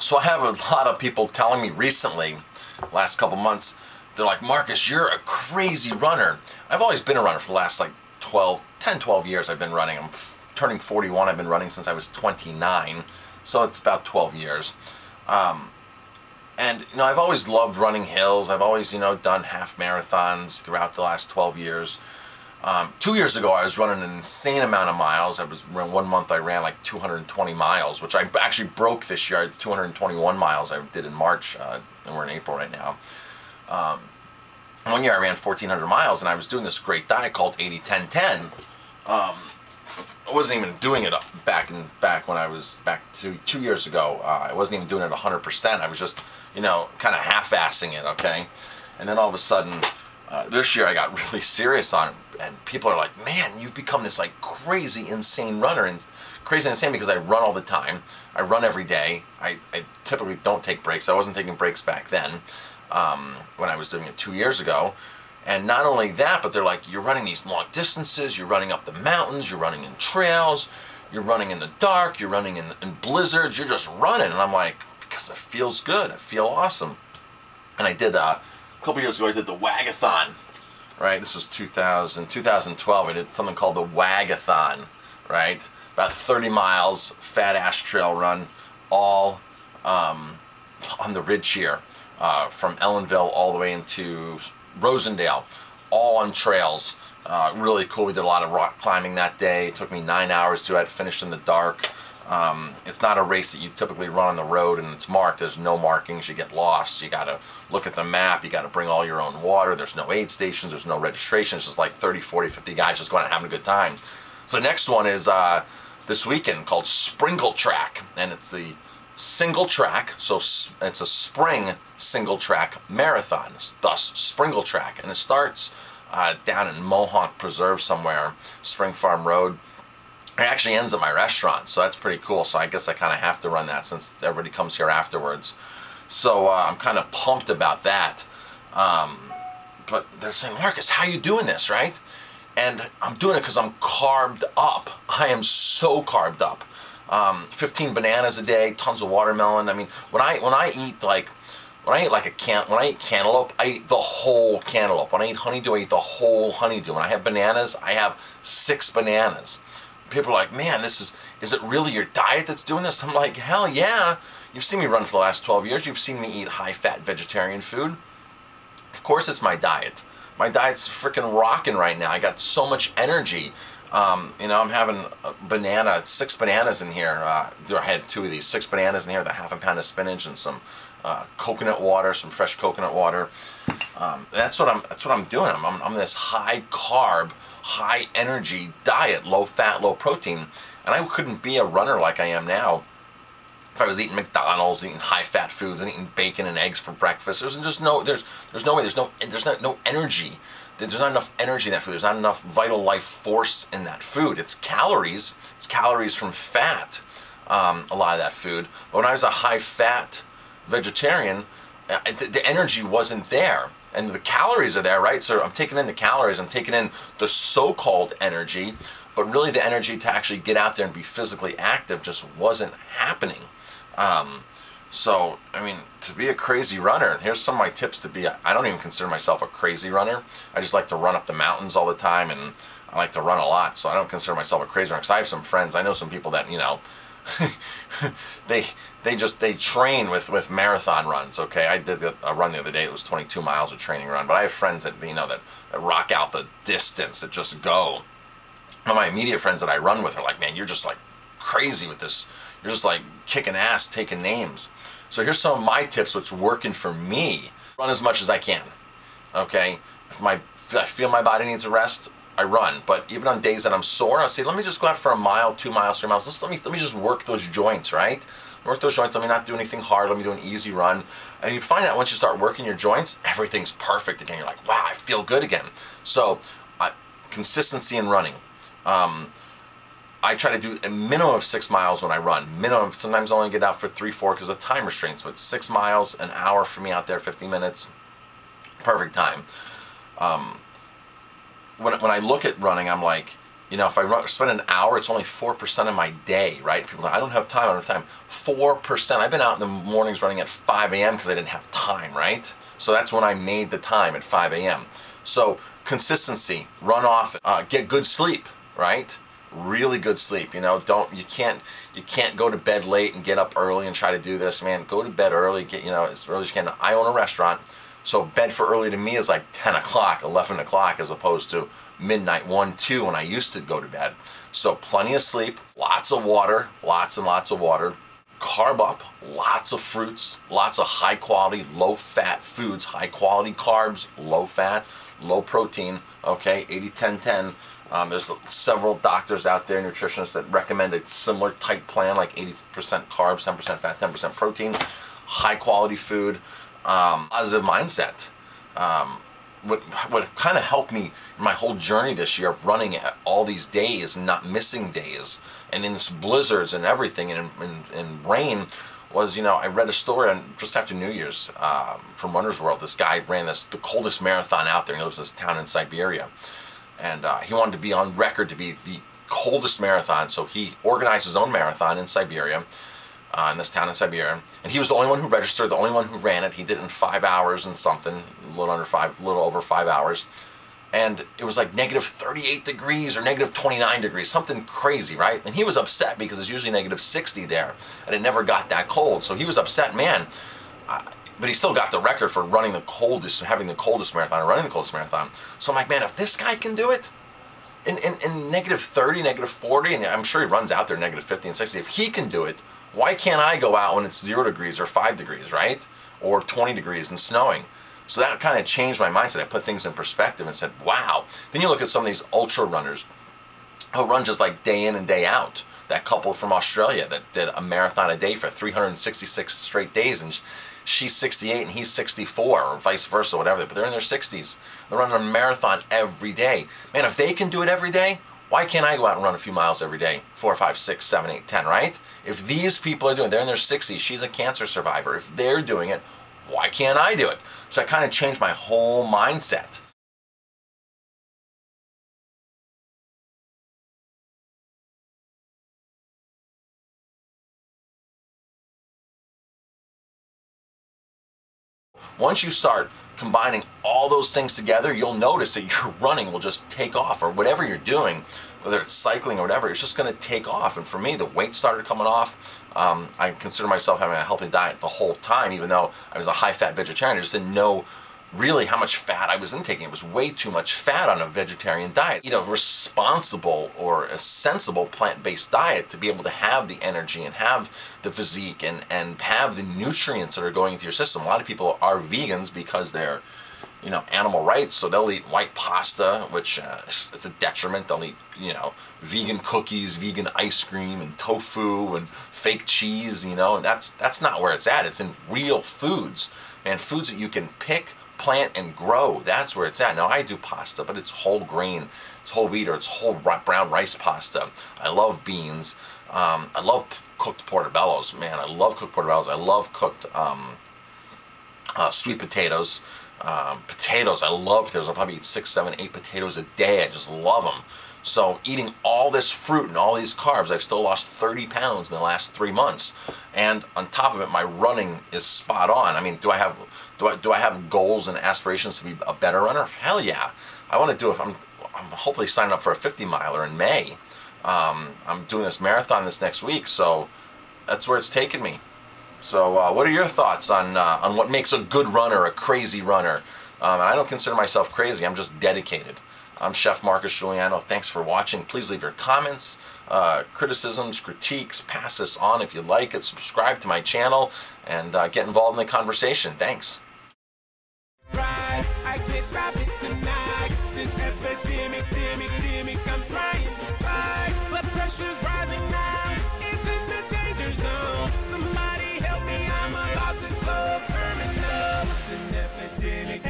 So I have a lot of people telling me recently, last couple months, they're like, Marcus, you're a crazy runner. I've always been a runner for the last like 12 years I've been running. I'm turning 41. I've been running since I was 29. So it's about 12 years. And, you know, I've always loved running hills. I've always, you know, done half marathons throughout the last 12 years. 2 years ago, I was running an insane amount of miles. 1 month I ran like 220 miles, which I actually broke this year. I had 221 miles I did in March, and we're in April right now. 1 year I ran 1,400 miles, and I was doing this great diet called 80-10-10. I wasn't even doing it back when I was back 2 years ago. I wasn't even doing it 100%. I was just, you know, kind of half-assing it, okay? And then all of a sudden, this year I got really serious on it, and people are like, man, you've become this like crazy, insane runner. And crazy and insane because I run all the time. I run every day. I typically don't take breaks. I wasn't taking breaks back then when I was doing it 2 years ago. And not only that, but they're like, you're running these long distances, you're running up the mountains, you're running in trails, you're running in the dark, you're running in blizzards, you're just running. And I'm like, because it feels good, I feel awesome. And I did, a couple years ago, I did the Wagathon, right? This was 2012, I did something called the Wagathon, right? About 30 miles, fat ass trail run, all on the ridge here, from Ellenville all the way into Rosendale, all on trails. Really cool. We did a lot of rock climbing that day. It took me 9 hours to do it. Finished in the dark. It's not a race that you typically run on the road and it's marked. There's no markings. You get lost. You got to look at the map. You got to bring all your own water. There's no aid stations. There's no registration. It's just like 30, 40, 50 guys just going out having a good time. So the next one is this weekend called Sprinkle Track, and it's the single track, so it's a spring single track marathon, thus Sprinkle Track, and it starts down in Mohonk Preserve somewhere, Spring Farm Road. It actually ends at my restaurant, so that's pretty cool. So I guess I kind of have to run that since everybody comes here afterwards. So I'm kind of pumped about that. But they're saying, Marcus, how are you doing this, right? And I'm doing it because I'm carbed up. I am so carbed up. 15 bananas a day, tons of watermelon. I mean, when I eat cantaloupe, I eat the whole cantaloupe. When I eat honeydew, I eat the whole honeydew. When I have bananas, I have 6 bananas. People are like, man, is it really your diet that's doing this? I'm like, hell yeah. You've seen me run for the last 12 years. You've seen me eat high-fat vegetarian food. Of course it's my diet. My diet's freaking rocking right now. I got so much energy. You know, I'm having a banana, 6 bananas in here. I had 2 of these, 6 bananas in here with a half a pound of spinach and some coconut water, some fresh coconut water. That's what I'm doing. I'm this high carb, high energy diet, low fat, low protein, and I couldn't be a runner like I am now if I was eating McDonald's, eating high fat foods, and eating bacon and eggs for breakfast. There's no way. There's no energy. There's not enough energy in that food. There's not enough vital life force in that food. It's calories. It's calories from fat, a lot of that food. But when I was a high-fat vegetarian, the energy wasn't there. And the calories are there, right? So I'm taking in the calories. I'm taking in the so-called energy. But really the energy to actually get out there and be physically active just wasn't happening. So, I mean, to be a crazy runner, and here's some of my tips to be, I don't even consider myself a crazy runner. I just like to run up the mountains all the time, and I like to run a lot, so I don't consider myself a crazy runner. Because I have some friends, I know some people that, you know, they train with marathon runs, okay? I did a run the other day, it was 22 miles of training run, but I have friends that, you know, that rock out the distance, that just go. One of my immediate friends that I run with are like, man, you're just like crazy with this. You're just like kicking ass, taking names. So here's some of my tips, what's working for me. Run as much as I can, okay? If I feel my body needs a rest, I run. But even on days that I'm sore, I'll say, let me just go out for a mile, 2 miles, 3 miles. Let me just work those joints, right? Work those joints. Let me not do anything hard. Let me do an easy run. And you find out once you start working your joints, everything's perfect again. You're like, wow, I feel good again. So consistency in running. I try to do a minimum of 6 miles when I run. Minimum, sometimes I only get out for 3, 4 because of time restraints, but 6 miles, an hour for me out there, 50 minutes, perfect time. When I look at running, I'm like, You know, if I spend an hour, it's only 4% of my day, right? People are like, I don't have time, I don't have time. 4%. I've been out in the mornings running at 5 a.m. because I didn't have time, right? So that's when I made the time, at 5 a.m. So consistency, run off, get good sleep, right? Really good sleep. You know, you can't go to bed late and get up early and try to do this, man. Go to bed early, get, you know, as early as you can. I own a restaurant, so bed for early to me is like 10 o'clock, 11 o'clock, as opposed to midnight, 1, 2 when I used to go to bed. So plenty of sleep, lots of water, lots and lots of water. Carb up, lots of fruits, lots of high quality, low fat foods, high quality carbs, low fat, low protein, okay, 80-10-10. There's several doctors out there, nutritionists, that recommend a similar type plan, like 80% carbs, 10% fat, 10% protein, high quality food, positive mindset. What kind of helped me in my whole journey this year, running all these days and not missing days, and in this blizzards and everything, and in rain, was, you know, I read a story on just after New Year's from Runner's World. This guy ran the coldest marathon out there. He lives in this town in Siberia, and he wanted to be on record to be the coldest marathon. So he organized his own marathon in Siberia, in this town in Siberia, and he was the only one who registered, the only one who ran it. He did it in 5 hours and something, a little over 5 hours, and it was like negative 38 degrees or negative 29 degrees, something crazy, right? And he was upset because it's usually negative 60 there, and it never got that cold. So he was upset, man. But he still got the record for running the coldest, having the coldest marathon, and running the coldest marathon. So I'm like, man, if this guy can do it in negative 30, negative 40, and I'm sure he runs out there negative 50 and 60, if he can do it, why can't I go out when it's 0 degrees or 5 degrees, right? Or 20 degrees and snowing? So that kind of changed my mindset. I put things in perspective and said, wow. Then you look at some of these ultra runners who run just like day in and day out. That couple from Australia that did a marathon a day for 366 straight days, and she's 68 and he's 64, or vice versa, whatever. But they're in their 60s. They're running a marathon every day. Man, if they can do it every day, why can't I go out and run a few miles every day? 4, 5, 6, 7, 8, 10, right? If these people are doing it, they're in their 60s, she's a cancer survivor. If they're doing it, why can't I do it? So I kind of changed my whole mindset. Once you start combining all those things together, you'll notice that your running will just take off, or whatever you're doing, whether it's cycling or whatever, it's just going to take off. And for me, the weight started coming off. I consider myself having a healthy diet the whole time, even though I was a high-fat vegetarian. I just didn't know really how much fat I was intaking. It was way too much fat on a vegetarian diet. You know, responsible or a sensible plant-based diet to be able to have the energy and have the physique and have the nutrients that are going into your system. A lot of people are vegans because they're, you know, animal rights, so they'll eat white pasta, which it's a detriment. They'll eat, you know, vegan cookies, vegan ice cream, and tofu, and fake cheese, you know, and that's not where it's at. It's in real foods, and foods that you can pick, plant, and grow. That's where it's at. Now, I do pasta, but it's whole grain, it's whole wheat, or it's whole brown rice pasta. I love beans. I love cooked portobellos. Man, I love cooked portobellos. I love cooked sweet potatoes. Potatoes, I love potatoes. I'll probably eat 6, 7, 8 potatoes a day. I just love them. So eating all this fruit and all these carbs, I've still lost 30 pounds in the last 3 months. And on top of it, my running is spot on. I mean, do I have goals and aspirations to be a better runner? Hell yeah. I want to do it. I'm hopefully signing up for a 50-miler in May. I'm doing this marathon this next week, so that's where it's taken me. So what are your thoughts on what makes a good runner, a crazy runner? And I don't consider myself crazy. I'm just dedicated. I'm Chef Marcus Giuliano. Thanks for watching. Please leave your comments, criticisms, critiques. Pass this on if you like it. Subscribe to my channel and get involved in the conversation. Thanks. Right, I can't stop it tonight. This epidemic, I'm trying to fight. Blood pressure's rising now. It's in the danger zone. Somebody help me, I'm about to go terminal. It's an epidemic.